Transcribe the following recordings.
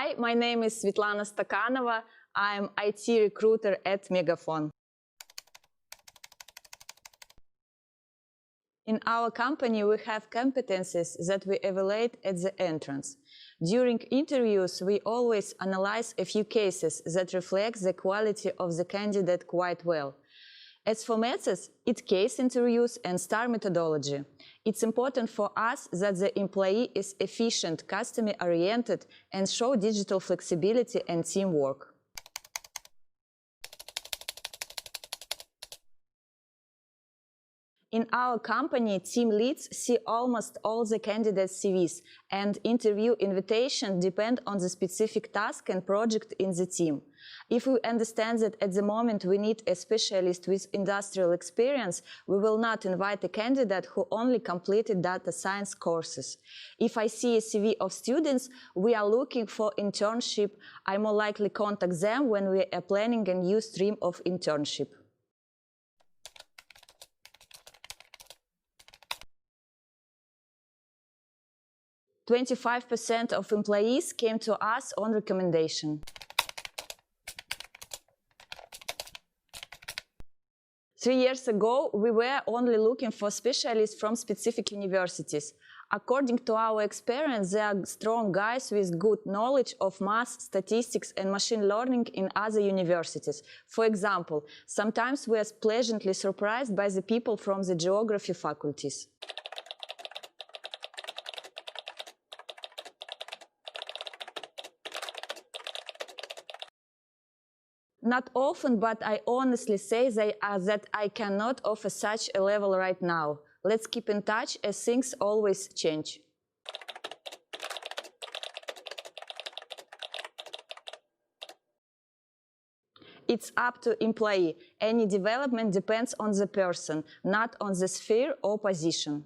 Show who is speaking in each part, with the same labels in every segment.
Speaker 1: Hi, my name is Svetlana Stakanova. I'm IT recruiter at Megafon. In our company, we have competencies that we evaluate at the entrance. During interviews, we always analyze a few cases that reflect the quality of the candidate quite well. As for methods, it's case interviews and STAR methodology. It's important for us that the employee is efficient, customer-oriented, and show digital flexibility and teamwork. In our company, team leads see almost all the candidates' CVs, and interview invitation depend on the specific task and project in the team. If we understand that at the moment we need a specialist with industrial experience, we will not invite a candidate who only completed data science courses. If I see a CV of students we are looking for internship, I more likely contact them when we are planning a new stream of internship. "25% of employees came to us on recommendation." 3 years ago, we were only looking for specialists from specific universities. According to our experience, there are strong guys with good knowledge of math, statistics, and machine learning in other universities. For example, sometimes we are pleasantly surprised by the people from the geography faculties. Not often, but I honestly say that I cannot offer such a level right now. Let's keep in touch as things always change. It's up to employee. Any development depends on the person, not on the sphere or position.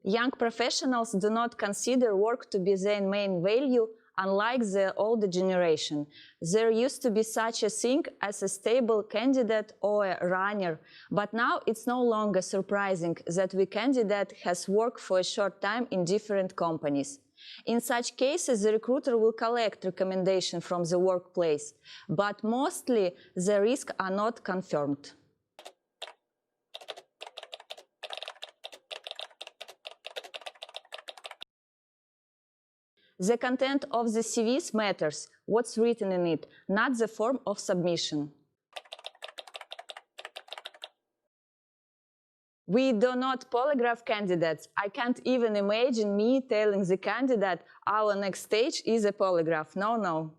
Speaker 1: Young professionals do not consider work to be their main value, unlike the older generation. There used to be such a thing as a stable candidate or a runner, but now it's no longer surprising that the candidate has worked for a short time in different companies. In such cases, the recruiter will collect recommendations from the workplace, but mostly the risks are not confirmed. The content of the CVs matters, what's written in it, not the form of submission. We do not polygraph candidates. I can't even imagine me telling the candidate our next stage is a polygraph. No.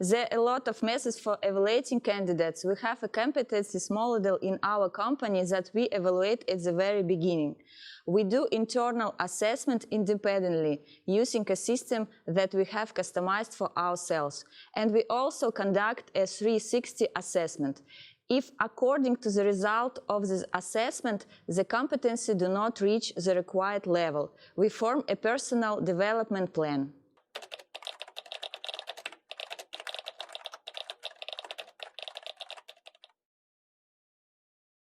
Speaker 1: There are a lot of methods for evaluating candidates. We have a competencies model in our company that we evaluate at the very beginning. We do internal assessment independently, using a system that we have customized for ourselves. And we also conduct a 360 assessment. If, according to the result of this assessment, the competency do not reach the required level, we form a personal development plan.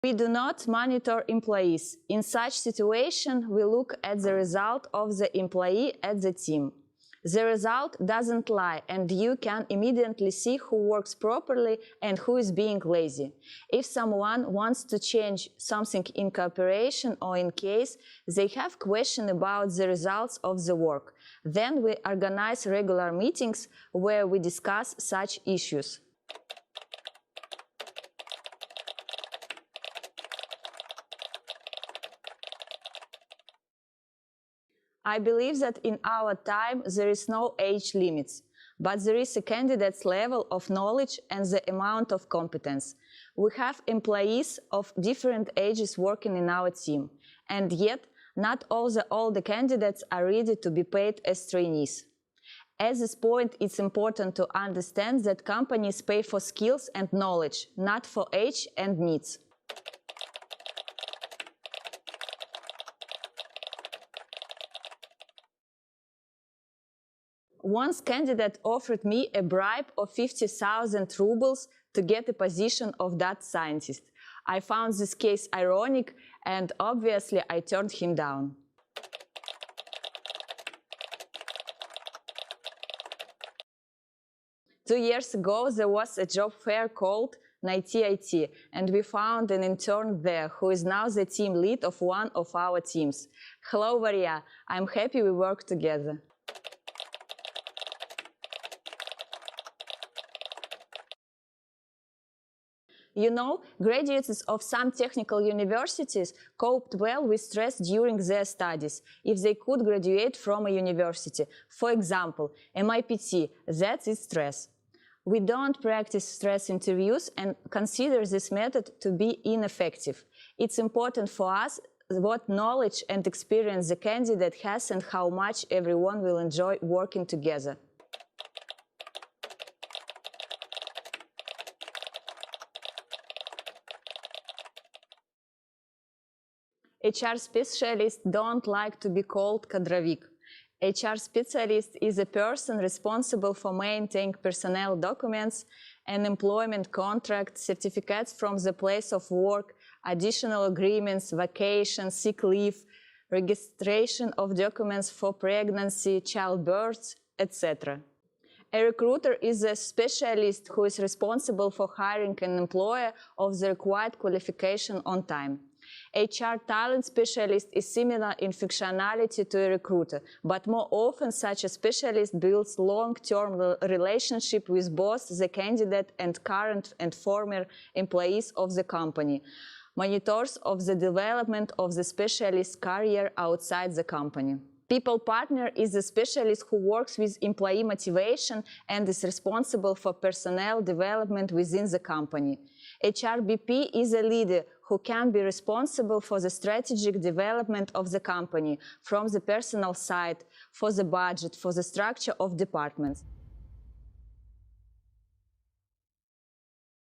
Speaker 1: We do not monitor employees. In such situation, we look at the result of the employee at the team. The result doesn't lie, and you can immediately see who works properly and who is being lazy. If someone wants to change something in cooperation or in case they have questions about the results of the work, then we organize regular meetings where we discuss such issues. I believe that in our time there is no age limits, but there is a candidate's level of knowledge and the amount of competence. We have employees of different ages working in our team, and yet not all the older candidates are ready to be paid as trainees. At this point, it's important to understand that companies pay for skills and knowledge, not for age and needs. Once candidate offered me a bribe of 50,000 rubles to get a position of data scientist. I found this case ironic and obviously I turned him down. Two years ago, there was a job fair called IT, and we found an intern there who is now the team lead of one of our teams. Hello, Varia. I'm happy we work together. You know, graduates of some technical universities coped well with stress during their studies if they could graduate from a university. For example, MIPT, that is stress. We don't practice stress interviews and consider this method to be ineffective. It's important for us what knowledge and experience the candidate has and how much everyone will enjoy working together. HR specialists don't like to be called kadrovik. HR specialist is a person responsible for maintaining personnel documents and employment contracts, certificates from the place of work, additional agreements, vacation, sick leave, registration of documents for pregnancy, childbirth, etc. A recruiter is a specialist who is responsible for hiring an employee of the required qualification on time. HR talent specialist is similar in functionality to a recruiter, but more often such a specialist builds long-term relationship with both the candidate and current and former employees of the company, monitors of the development of the specialist's career outside the company. People partner is a specialist who works with employee motivation and is responsible for personnel development within the company. HRBP is a leader who can be responsible for the strategic development of the company from the personal side, for the budget, for the structure of departments.